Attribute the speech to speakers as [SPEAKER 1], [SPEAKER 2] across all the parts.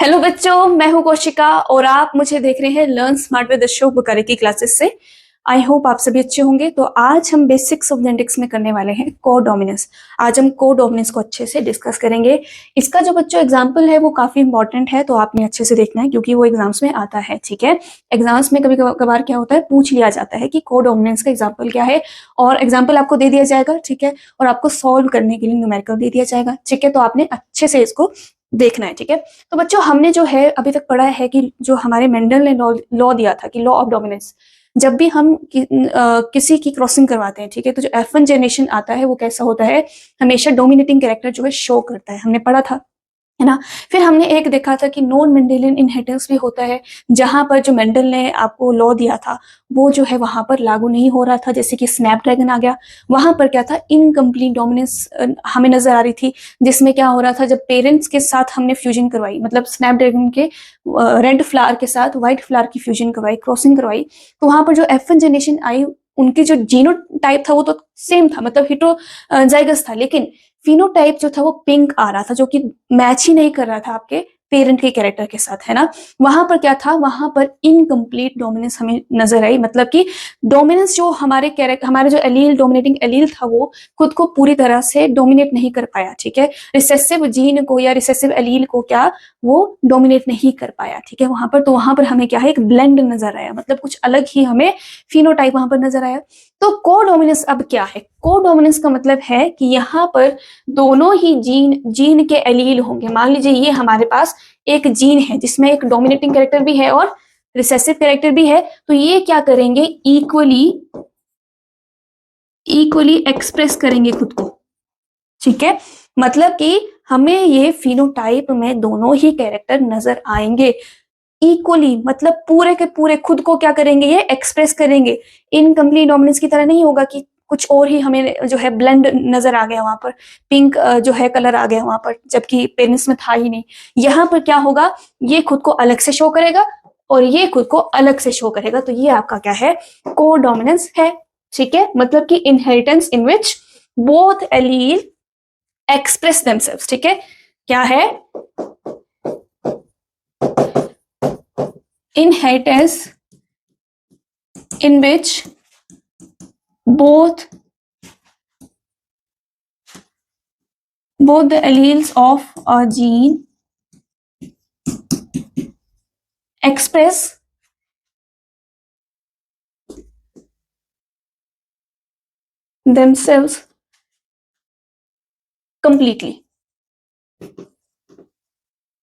[SPEAKER 1] Hello बच्चों, मैं हूं कौशिका और आप मुझे देख रहे हैं learn smart with Ashok Bukhari की क्लासेस से। आई होप आप सभी अच्छे होंगे। तो आज हम बेसिक्स ऑफ जेनेटिक्स में करने वाले हैं कोडोमिनेंस। आज हम कोडोमिनेंस को अच्छे से डिस्कस करेंगे। इसका जो बच्चों एग्जाम्पल है वो काफी इंपॉर्टेंट है, तो आपने अच्छे से देखना है क्योंकि वो एग्जाम्स में आता है। ठीक है, एग्जाम्स में कभी कभार क्या होता है, पूछ लिया जाता है कि कोडोमिनेंस का एग्जाम्पल क्या है, और एग्जाम्पल आपको दे दिया जाएगा। ठीक है, और आपको सॉल्व करने के लिए न्यूमेरिकल दे दिया जाएगा। ठीक है, तो आपने अच्छे से इसको देखना है। ठीक है, तो बच्चों हमने जो है अभी तक पढ़ा है कि जो हमारे मेंडल ने लॉ दिया था कि लॉ ऑफ डोमिनेंस, जब भी हम किसी की क्रॉसिंग करवाते हैं, ठीक है, तो जो F1 जनरेशन आता है वो कैसा होता है, हमेशा डोमिनेटिंग कैरेक्टर जो है शो करता है। हमने पढ़ा था, है ना। फिर हमने एक देखा था कि नॉन मेंडेलियन इनहेरिटेंस भी होता है, जहां पर जो मेंडल ने आपको लॉ दिया था वो जो है वहां पर लागू नहीं हो रहा था। जैसे कि स्नैपड्रैगन आ गया, वहां पर क्या था, इनकम्प्लीट डोमिनेंस हमें नजर आ रही थी, जिसमें क्या हो रहा था, जब पेरेंट्स के साथ हमने फ्यूजन करवाई, मतलब स्नैपड्रैगन के रेड फ्लावर के साथ व्हाइट फ्लावर की फ्यूजन करवाई, क्रॉसिंग करवाई, तो वहां पर जो F1 जनरेशन आई, उनकी जो जीनोटाइप था वो तो सेम था, मतलब हिटरोजाइगस था, लेकिन फिनोटाइप जो था वो पिंक आ रहा था, जो कि मैच ही नहीं कर रहा था आपके पेरेंट के कैरेक्टर के साथ, है ना। वहां पर क्या था, वहां पर इनकम्प्लीट डोमिनेंस हमें नजर आई, मतलब कि डोमिनेंस जो हमारे जो एलील, डोमिनेटिंग एलील था, वो खुद को पूरी तरह से डोमिनेट नहीं कर पाया। ठीक है, रिसेसिव जीन को या रिसेसिव एलील को क्या, वो डोमिनेट नहीं कर पाया। ठीक है, वहां पर तो वहां पर हमें क्या है, एक ब्लेंड नजर आया, मतलब कुछ अलग ही हमें फिनोटाइप वहां पर नजर आया। तो कोडोमिनेंस अब क्या है, कोडोमिनेंस का मतलब है कि यहाँ पर दोनों ही जीन के एलील होंगे। मान लीजिए ये हमारे पास एक जीन है जिसमें एक डोमिनेटिंग कैरेक्टर भी है और रिसेसिव कैरेक्टर भी है, तो ये क्या करेंगे, इक्वली एक्सप्रेस करेंगे खुद को। ठीक है, मतलब कि हमें ये फिनोटाइप में दोनों ही कैरेक्टर नजर आएंगे इक्वली, मतलब पूरे के पूरे खुद को क्या करेंगे, ये एक्सप्रेस करेंगे। इनकम्प्लीट डोमिनेंस की तरह नहीं होगा कि कुछ और ही हमें जो है ब्लेंड नजर आ गया, वहां पर पिंक जो है कलर आ गया वहां पर, जबकि पेरेंट्स में था ही नहीं। यहाँ पर क्या होगा, ये खुद को अलग से शो करेगा और ये खुद को अलग से शो करेगा, तो ये आपका क्या है, कोडोमिनेंस है। ठीक है, मतलब कि inheritance in which both allele express themselves. ठीक है, क्या है, inheritance in which both the alleles of a gene express themselves completely।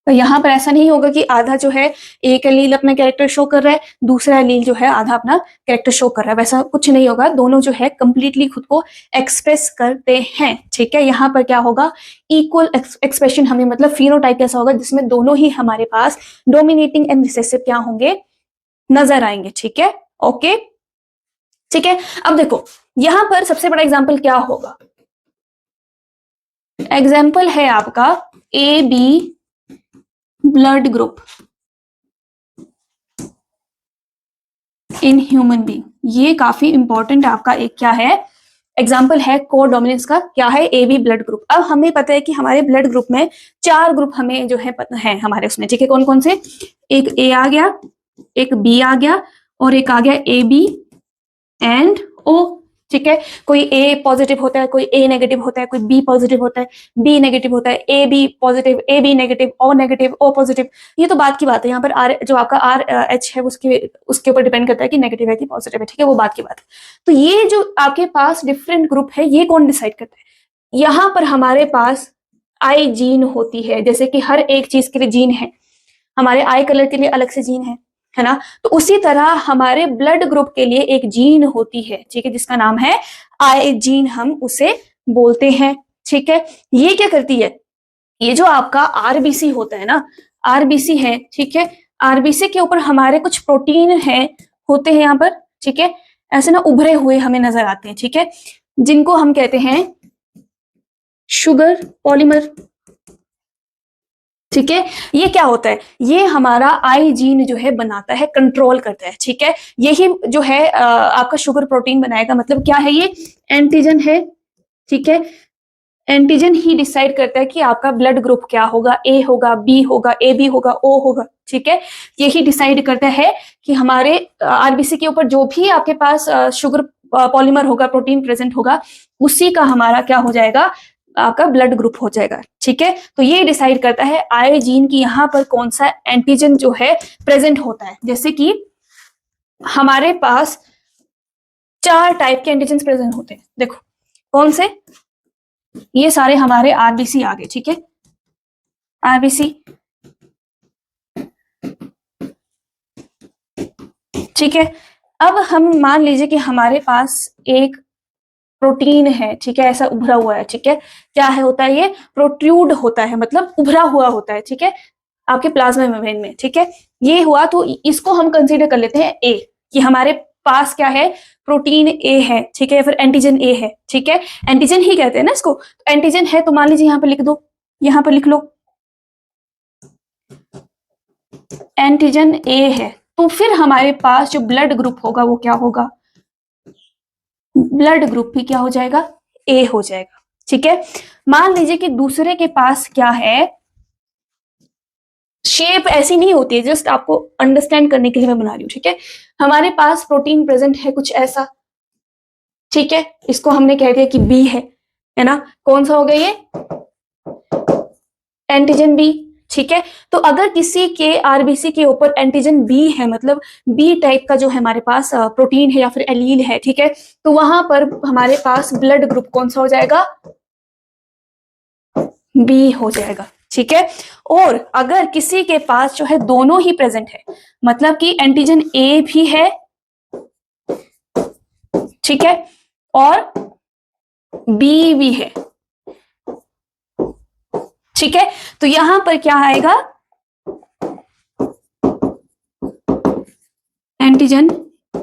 [SPEAKER 1] तो यहाँ पर ऐसा नहीं होगा कि आधा जो है एक एलील अपना कैरेक्टर शो कर रहा है, दूसरा एलील जो है आधा अपना कैरेक्टर शो कर रहा है, वैसा कुछ नहीं होगा। दोनों जो है कंप्लीटली खुद को एक्सप्रेस करते हैं। ठीक है, यहाँ पर क्या होगा, इक्वल एक्सप्रेशन हमें, मतलब फिनोटाइप कैसा होगा, जिसमें दोनों ही हमारे पास डोमिनेटिंग एंड रिसेसिव क्या होंगे, नजर आएंगे। ठीक है, ओके, ठीक है। अब देखो यहां पर सबसे बड़ा एग्जाम्पल क्या होगा, एग्जाम्पल है आपका A B blood group in human being. ये काफी इंपॉर्टेंट आपका एक क्या है, एग्जाम्पल है कोडोमिनेंस का। क्या है, ए बी ब्लड ग्रुप। अब हमें पता है कि हमारे ब्लड ग्रुप में 4 ग्रुप हमें जो है पता है हमारे उसमें। ठीक है, कौन कौन से, एक ए आ गया, एक बी आ गया, और एक आ गया ए बी एंड ओ। ठीक है, कोई ए पॉजिटिव होता है, कोई ए नेगेटिव होता है, कोई बी पॉजिटिव होता है, बी नेगेटिव होता है, A B positive, A B negative, O negative, O positive. ये तो बात की बात है, यहाँ पर आर जो आपका आर एच है उसके ऊपर डिपेंड करता है कि नेगेटिव है कि पॉजिटिव है। ठीक है, वो बात की बात है। तो ये जो आपके पास डिफरेंट ग्रुप है, ये कौन डिसाइड करता है, यहाँ पर हमारे पास आई जीन होती है, जैसे कि हर एक चीज के लिए जीन है, हमारे आई कलर के लिए अलग से जीन है ना। तो उसी तरह हमारे ब्लड ग्रुप के लिए एक जीन होती है, ठीक है, जिसका नाम है आई जीन, हम उसे बोलते हैं। ठीक है, ये क्या करती है, ये जो आपका आरबीसी होता है ना, आरबीसी है, ठीक है, आरबीसी के ऊपर हमारे कुछ प्रोटीन है, होते हैं यहाँ पर। ठीक है, ऐसे ना उभरे हुए हमें नजर आते हैं। ठीक है, जिनको हम कहते हैं शुगर पॉलीमर। ठीक है, ये क्या होता है, ये हमारा आई जीन जो है बनाता है, कंट्रोल करता है। ठीक है, यही जो है आपका शुगर प्रोटीन बनाएगा, मतलब क्या है, ये एंटीजन है। ठीक है, एंटीजन ही डिसाइड करता है कि आपका ब्लड ग्रुप क्या होगा, ए होगा, बी होगा, ए बी होगा, ओ होगा, ठीक है। यही डिसाइड करता है कि हमारे आरबीसी के ऊपर जो भी आपके पास शुगर पॉलीमर होगा, प्रोटीन प्रेजेंट होगा, उसी का हमारा क्या हो जाएगा, आपका ब्लड ग्रुप हो जाएगा, ठीक है। तो ये डिसाइड करता है आई जीन की यहाँ पर कौन सा एंटीजन जो है प्रेजेंट होता है। जैसे कि हमारे पास 4 टाइप के एंटीजन प्रेजेंट होते हैं, देखो कौन से, ये सारे हमारे आरबीसी आ गए, ठीक है, आरबीसी, ठीक है। अब हम मान लीजिए कि हमारे पास एक प्रोटीन है, ठीक है, ऐसा उभरा हुआ है, ठीक है, क्या है होता है, ये प्रोट्रूड होता है, मतलब उभरा हुआ होता है, ठीक है, आपके प्लाज्मा मेम्ब्रेन में, ठीक है। ये हुआ तो इसको हम कंसीडर कर लेते हैं ए, कि हमारे पास क्या है, प्रोटीन ए है, ठीक है, फिर एंटीजन ए है, ठीक है, एंटीजन ही कहते हैं ना इसको, तो एंटीजन है तो मान लीजिए यहां पर लिख दो, यहां पर लिख लो एंटीजन ए है। तो फिर हमारे पास जो ब्लड ग्रुप होगा वो क्या होगा, ब्लड ग्रुप भी क्या हो जाएगा, ए हो जाएगा, ठीक है। मान लीजिए कि दूसरे के पास क्या है, शेप ऐसी नहीं होती है, जस्ट आपको अंडरस्टैंड करने के लिए मैं बना रही हूं, ठीक है। हमारे पास प्रोटीन प्रेजेंट है कुछ ऐसा, ठीक है, इसको हमने कह दिया कि बी है ना, कौन सा हो गया ये, एंटीजन बी, ठीक है। तो अगर किसी के आरबीसी के ऊपर एंटीजन बी है, मतलब बी टाइप का जो है हमारे पास प्रोटीन है या फिर एलील है, ठीक है, तो वहां पर हमारे पास ब्लड ग्रुप कौन सा हो जाएगा, बी हो जाएगा, ठीक है। और अगर किसी के पास जो है दोनों ही प्रेजेंट है, मतलब कि एंटीजन ए भी है, ठीक है, और बी भी है, ठीक है, तो यहां पर क्या आएगा, एंटीजन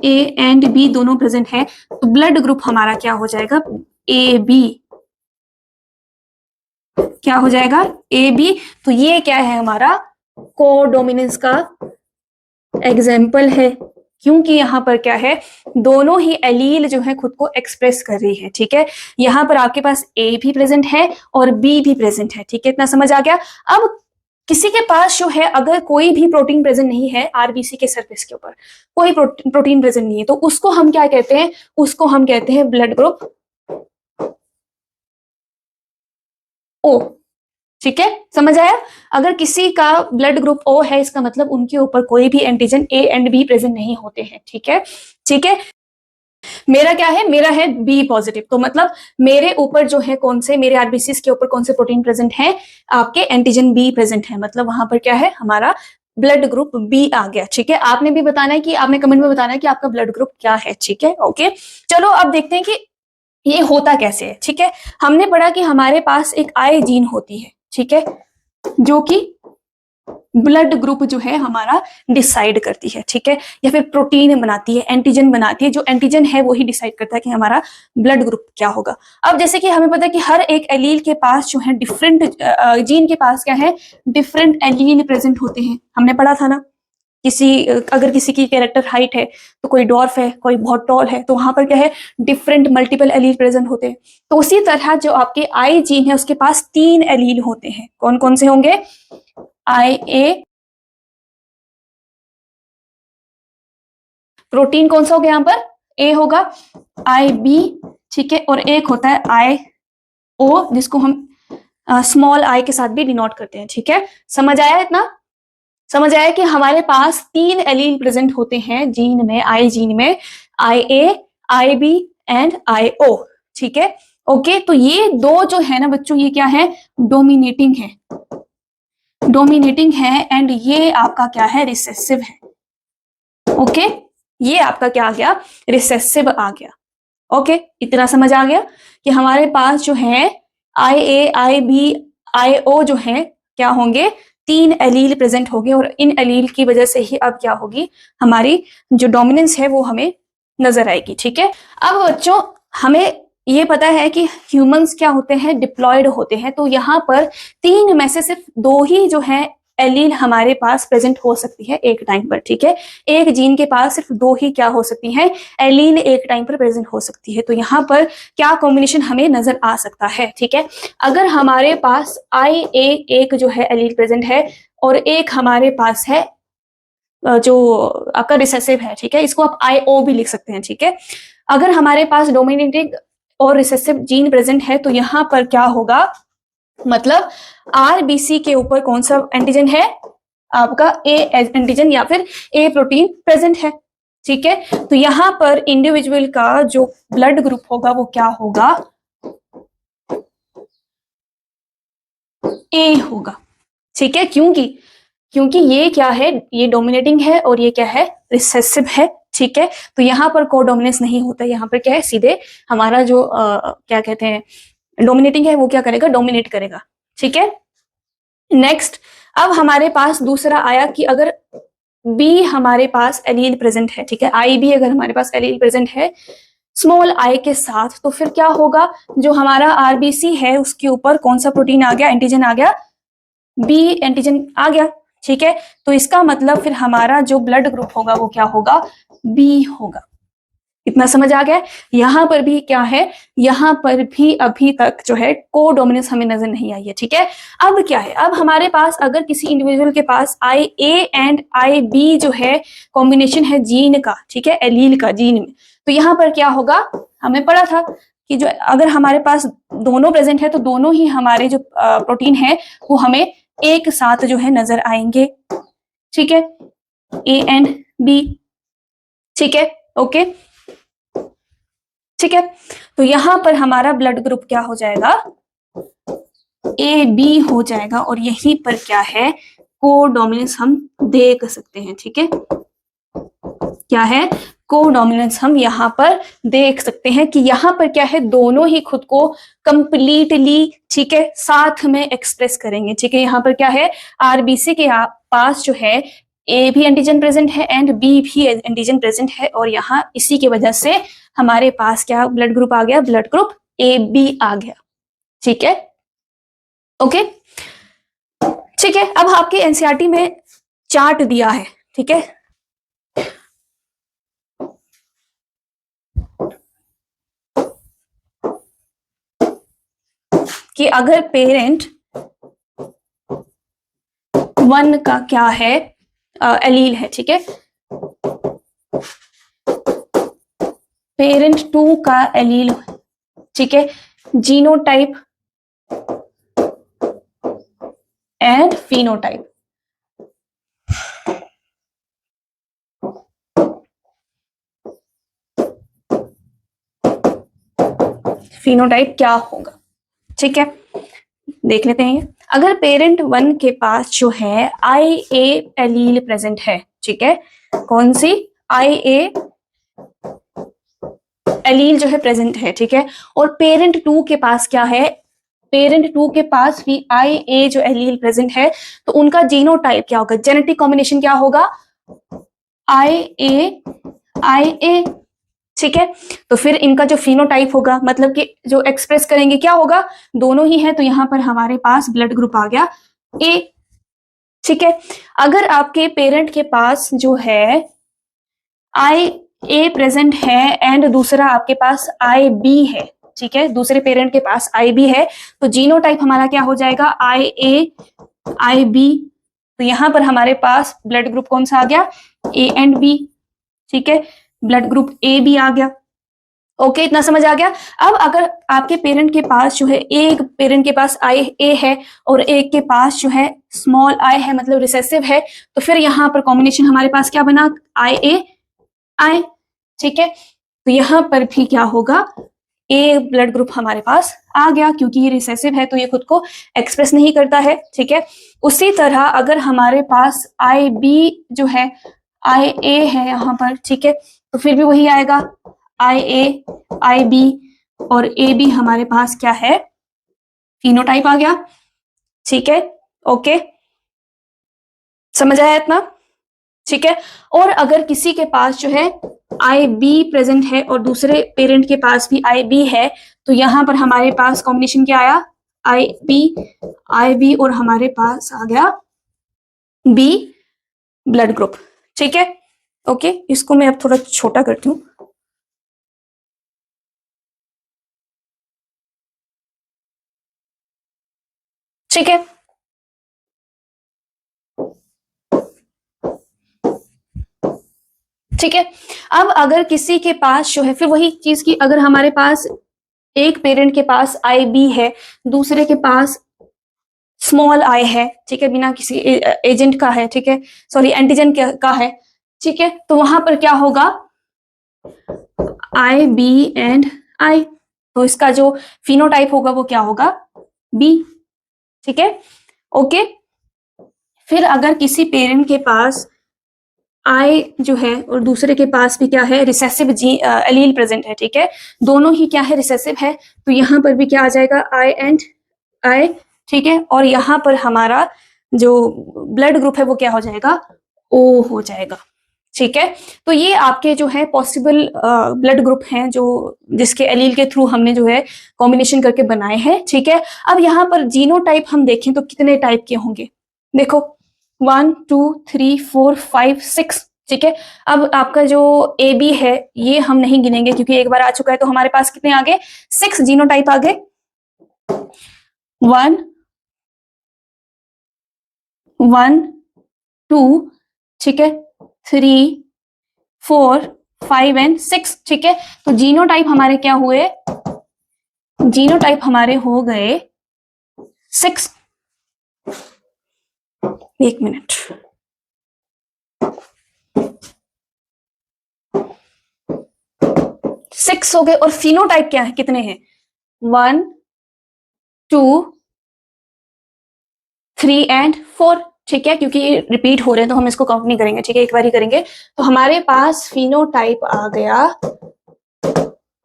[SPEAKER 1] ए एंड बी दोनों प्रेजेंट है, तो ब्लड ग्रुप हमारा क्या हो जाएगा, ए बी, क्या हो जाएगा, ए बी। तो ये क्या है, हमारा कोडोमिनेंस का एग्जाम्पल है, क्योंकि यहां पर क्या है, दोनों ही एलील जो है खुद को एक्सप्रेस कर रही है, ठीक है। यहां पर आपके पास ए भी प्रेजेंट है और बी भी प्रेजेंट है, ठीक है, इतना समझ आ गया। अब किसी के पास जो है अगर कोई भी प्रोटीन प्रेजेंट नहीं है आरबीसी के सरफेस के ऊपर, कोई प्रोटीन प्रेजेंट नहीं है, तो उसको हम क्या कहते हैं, उसको हम कहते हैं ब्लड ग्रुप ओ, ठीक है, समझ आया। अगर किसी का ब्लड ग्रुप ओ है, इसका मतलब उनके ऊपर कोई भी antigen A and be present नहीं होते हैं, ठीक है, ठीक है। मेरा क्या है, मेरा है बी पॉजिटिव, तो मतलब मेरे ऊपर जो है कौन से, मेरे आरबीसी के ऊपर कौन से प्रोटीन प्रेजेंट है, आपके एंटीजन बी प्रेजेंट है, मतलब वहां पर क्या है, हमारा ब्लड ग्रुप बी आ गया, ठीक है। आपने भी बताना है कि आपने कमेंट में बताना है कि आपका ब्लड ग्रुप क्या है, ठीक है, ओके। चलो अब देखते हैं कि ये होता कैसे है, ठीक है। हमने पढ़ा कि हमारे पास एक आई जीन होती है, ठीक है, जो कि ब्लड ग्रुप जो है हमारा डिसाइड करती है, ठीक है, या फिर प्रोटीन बनाती है, एंटीजन बनाती है, जो एंटीजन है वो ही डिसाइड करता है कि हमारा ब्लड ग्रुप क्या होगा। अब जैसे कि हमें पता है कि हर एक एलील के पास जो है डिफरेंट जीन के पास क्या है, डिफरेंट एलील प्रेजेंट होते हैं, हमने पढ़ा था ना। अगर किसी की कैरेक्टर हाइट है तो कोई डॉर्फ है, कोई बहुत टॉल है, तो वहां पर क्या है, डिफरेंट मल्टीपल एलील प्रेजेंट होते हैं। तो उसी तरह जो आपके आई जीन है उसके पास 3 एलील होते हैं, कौन कौन से होंगे, आई ए, प्रोटीन कौन सा हो गया, यहाँ पर ए होगा, आई बी, ठीक है, और एक होता है आई ओ, जिसको हम स्मॉल आई के साथ भी डिनोट करते हैं, ठीक है। समझ आया, इतना समझ आया कि हमारे पास 3 एलील प्रेजेंट होते हैं जीन में, आई जीन में, आई ए, आई बी एंड आई ओ, ठीक है, ओके। तो ये दो जो है ना बच्चों, ये क्या है, डोमिनेटिंग है, डोमिनेटिंग है, एंड ये आपका क्या है, रिसेसिव है, ओके। ये आपका क्या आ गया, रिसेसिव आ गया, ओके। इतना समझ आ गया कि हमारे पास जो है आई ए, आई बी, आई ओ जो है क्या होंगे, 3 एलील प्रेजेंट होंगे, और इन एलील की वजह से ही अब क्या होगी, हमारी जो डोमिनेंस है वो हमें नजर आएगी, ठीक है। अब बच्चों हमें ये पता है कि ह्यूमंस क्या होते हैं, डिप्लॉयड होते हैं, तो यहाँ पर 3 में से सिर्फ 2 ही जो है एलील हमारे पास प्रेजेंट हो सकती है एक टाइम पर, ठीक है। एक जीन के पास सिर्फ 2 ही क्या हो सकती है, एलील एक टाइम पर प्रेजेंट हो सकती है। तो यहाँ पर क्या कॉम्बिनेशन हमें नजर आ सकता है, ठीक है। अगर हमारे पास IA एक जो है एलील प्रेजेंट है और एक हमारे पास है जो आपका रिसेसिव है, ठीक है, इसको आप IO भी लिख सकते हैं, ठीक है। अगर हमारे पास डोमिनेटिंग और रिसेसिव जीन प्रेजेंट है तो यहाँ पर क्या होगा, मतलब RBC के ऊपर कौन सा एंटीजन है, आपका A एंटीजन या फिर A प्रोटीन प्रेजेंट है, ठीक है। तो यहाँ पर इंडिविजुअल का जो ब्लड ग्रुप होगा वो क्या होगा, A होगा, ठीक है। क्योंकि ये क्या है, ये डोमिनेटिंग है और ये क्या है, रिसेसिव है, ठीक है। तो यहाँ पर कोडोमिनेंस नहीं होता, यहाँ पर क्या है, सीधे हमारा जो क्या कहते हैं डोमिनेटिंग है वो क्या करेगा, डोमिनेट करेगा, ठीक है। नेक्स्ट, अब हमारे पास दूसरा आया कि अगर B हमारे पास एलील प्रेजेंट है, ठीक है, IB अगर हमारे पास एलील प्रेजेंट है स्मॉल I के साथ, तो फिर क्या होगा, जो हमारा RBC है उसके ऊपर कौन सा प्रोटीन आ गया, एंटीजन आ गया, B एंटीजन आ गया, ठीक है। तो इसका मतलब फिर हमारा जो ब्लड ग्रुप होगा वो क्या होगा, B होगा। इतना समझ आ गया। यहाँ पर भी क्या है, यहाँ पर भी अभी तक जो है कोडोमिनेंस हमें नजर नहीं आई है, ठीक है। अब क्या है, अब हमारे पास अगर किसी इंडिविजुअल के पास IA एंड IB जो है कॉम्बिनेशन है जीन का, ठीक है, एलील का जीन में, तो यहाँ पर क्या होगा, हमें पढ़ा था कि जो अगर हमारे पास दोनों प्रेजेंट है तो दोनों ही हमारे जो प्रोटीन है वो हमें एक साथ जो है नजर आएंगे, ठीक है, A एंड B, ठीक है, ओके, ठीक है। तो यहां पर हमारा ब्लड ग्रुप क्या हो जाएगा, AB हो जाएगा और यहीं पर क्या है, कोडोमिनेंस हम देख सकते हैं, ठीक है। क्या है, कोडोमिनेंस हम यहाँ पर देख सकते हैं कि यहाँ पर क्या है, दोनों ही खुद को कंप्लीटली, ठीक है, साथ में एक्सप्रेस करेंगे, ठीक है। यहाँ पर क्या है, RBC के पास जो है A भी एंटीजन प्रेजेंट है एंड B भी एंटीजन प्रेजेंट है और यहाँ इसी की वजह से हमारे पास क्या ब्लड ग्रुप आ गया, ब्लड ग्रुप AB आ गया, ठीक है, ओके, ठीक है। अब आपके एनसीईआरटी में चार्ट दिया है, ठीक है, कि अगर पेरेंट 1 का क्या है, एलील है, ठीक है, पेरेंट 2 का एलील, ठीक है, जीनोटाइप एंड फिनोटाइप, फिनोटाइप क्या होगा, ठीक है, देख लेते हैं। अगर पेरेंट 1 के पास जो है IA एलील प्रेजेंट है, ठीक है, कौन सी, IA एलील जो है प्रेजेंट है, ठीक है, और पेरेंट 2 के पास क्या है, पेरेंट 2 के पास भी IA जो एलील प्रेजेंट है, तो उनका जीनोटाइप क्या होगा, जेनेटिक कॉम्बिनेशन क्या होगा, IA, ठीक है। तो फिर इनका जो फिनोटाइप होगा, मतलब कि जो एक्सप्रेस करेंगे क्या होगा, दोनों ही है, तो यहां पर हमारे पास ब्लड ग्रुप आ गया A, ठीक है। अगर आपके पेरेंट के पास जो है IA प्रेजेंट है एंड दूसरा आपके पास IB है, ठीक है, दूसरे पेरेंट के पास IB है, तो जीनोटाइप हमारा क्या हो जाएगा, IA IB, तो यहां पर हमारे पास ब्लड ग्रुप कौन सा आ गया, A एंड B, ठीक है, ब्लड ग्रुप A भी आ गया, ओके, इतना समझ आ गया। अब अगर आपके पेरेंट के पास जो है, एक पेरेंट के पास IA है और एक के पास जो है स्मॉल I है, मतलब रिसेसिव है, तो फिर यहाँ पर कॉम्बिनेशन हमारे पास क्या बना, IA I, ठीक है। तो यहाँ पर भी क्या होगा, A ब्लड ग्रुप हमारे पास आ गया, क्योंकि ये रिसेसिव है तो ये खुद को एक्सप्रेस नहीं करता है, ठीक है। उसी तरह अगर हमारे पास IB जो है, IA है यहाँ पर, ठीक है, तो फिर भी वही आएगा, IA IB और AB हमारे पास क्या है, फिनोटाइप आ गया, ठीक है, ओके, समझ आया इतना, ठीक है। और अगर किसी के पास जो है IB प्रेजेंट है और दूसरे पेरेंट के पास भी IB है, तो यहां पर हमारे पास कॉम्बिनेशन क्या आया, IB और हमारे पास आ गया बी ब्लड ग्रुप। ठीक है, ओके, इसको मैं अब थोड़ा छोटा करती हूँ। ठीक है, ठीक है। अब अगर किसी के पास जो है, फिर वही चीज की, अगर हमारे पास एक पेरेंट के पास आई बी है, दूसरे के पास स्मॉल आई है, ठीक है, बिना किसी एजेंट का है, ठीक है, सॉरी एंटीजन का है, ठीक है, तो वहां पर क्या होगा, आई बी एंड आई, तो इसका जो फिनोटाइप होगा वो क्या होगा, बी। ठीक है, ओके। फिर अगर किसी पेरेंट के पास आई जो है और दूसरे के पास भी क्या है, रिसेसिव जी एलील प्रेजेंट है, ठीक है, दोनों ही क्या है, रिसेसिव है, तो यहां पर भी क्या आ जाएगा, आई एंड आई। ठीक है, और यहाँ पर हमारा जो ब्लड ग्रुप है वो क्या हो जाएगा, ओ हो जाएगा। ठीक है, तो ये आपके जो है पॉसिबल ब्लड ग्रुप हैं जो जिसके एलील के थ्रू हमने जो है कॉम्बिनेशन करके बनाए हैं। ठीक है, अब यहाँ पर जीनोटाइप हम देखें तो कितने टाइप के होंगे, देखो 1 2 3 4 5 6। ठीक है, अब आपका जो ए बी है ये हम नहीं गिनेंगे क्योंकि एक बार आ चुका है, तो हमारे पास कितने आ गए, 6 जीनोटाइप आ गए, 1 1 2, ठीक है, 3 4 5 एंड 6। ठीक है, तो जीनोटाइप हमारे क्या हुए, जीनोटाइप हमारे हो गए 6। एक मिनट, सिक्स हो गए, और फिनोटाइप क्या है, कितने हैं, 1 2 3 एंड 4। ठीक है, क्योंकि ये रिपीट हो रहे हैं तो हम इसको काउंट नहीं करेंगे, ठीक है, एक बार ही करेंगे, तो हमारे पास फिनोटाइप आ गया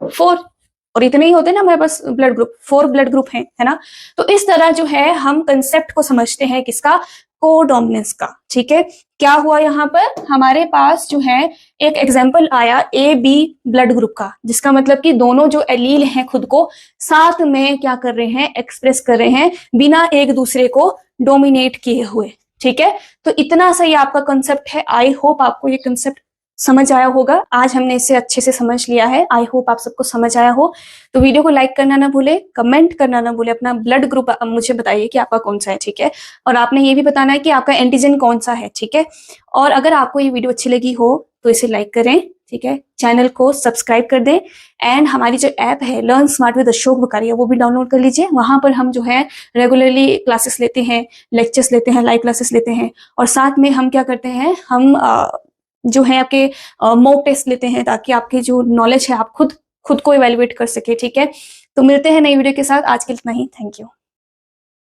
[SPEAKER 1] 4, और इतने ही होते हैं ना हमारे पास ब्लड ग्रुप, 4 ब्लड ग्रुप हैं, है ना। तो इस तरह जो है हम कंसेप्ट को समझते हैं, किसका, कोडोमिनेंस का। ठीक है, क्या हुआ यहाँ पर, हमारे पास जो है एक एग्जाम्पल आया ए बी ब्लड ग्रुप का, जिसका मतलब कि दोनों जो एलील हैं खुद को साथ में क्या कर रहे हैं, एक्सप्रेस कर रहे हैं बिना एक दूसरे को डोमिनेट किए हुए। ठीक है, तो इतना सही आपका कंसेप्ट है। आई होप आपको ये कंसेप्ट समझ आया होगा, आज हमने इसे अच्छे से समझ लिया है, आई होप आप सबको समझ आया हो। तो वीडियो को लाइक करना ना भूले, कमेंट करना ना भूले, अपना ब्लड ग्रुप मुझे बताइए कि आपका कौन सा है। ठीक है, और आपने ये भी बताना है कि आपका एंटीजन कौन सा है। ठीक है, और अगर आपको ये वीडियो अच्छी लगी हो तो इसे लाइक करें, ठीक है, चैनल को सब्सक्राइब कर दें, एंड हमारी जो ऐप है लर्न स्मार्ट विद अशोक बुकारिया वो भी डाउनलोड कर लीजिए। वहां पर हम जो है रेगुलरली क्लासेस लेते हैं, लेक्चर्स लेते हैं, लाइव क्लासेस लेते हैं, और साथ में हम क्या करते हैं, हम जो है आपके मॉक टेस्ट लेते हैं, ताकि आपकी जो नॉलेज है आप खुद खुद को इवेल्युएट कर सके। ठीक है, तो मिलते हैं नई वीडियो के साथ, आज के लिए इतना ही, थैंक यू।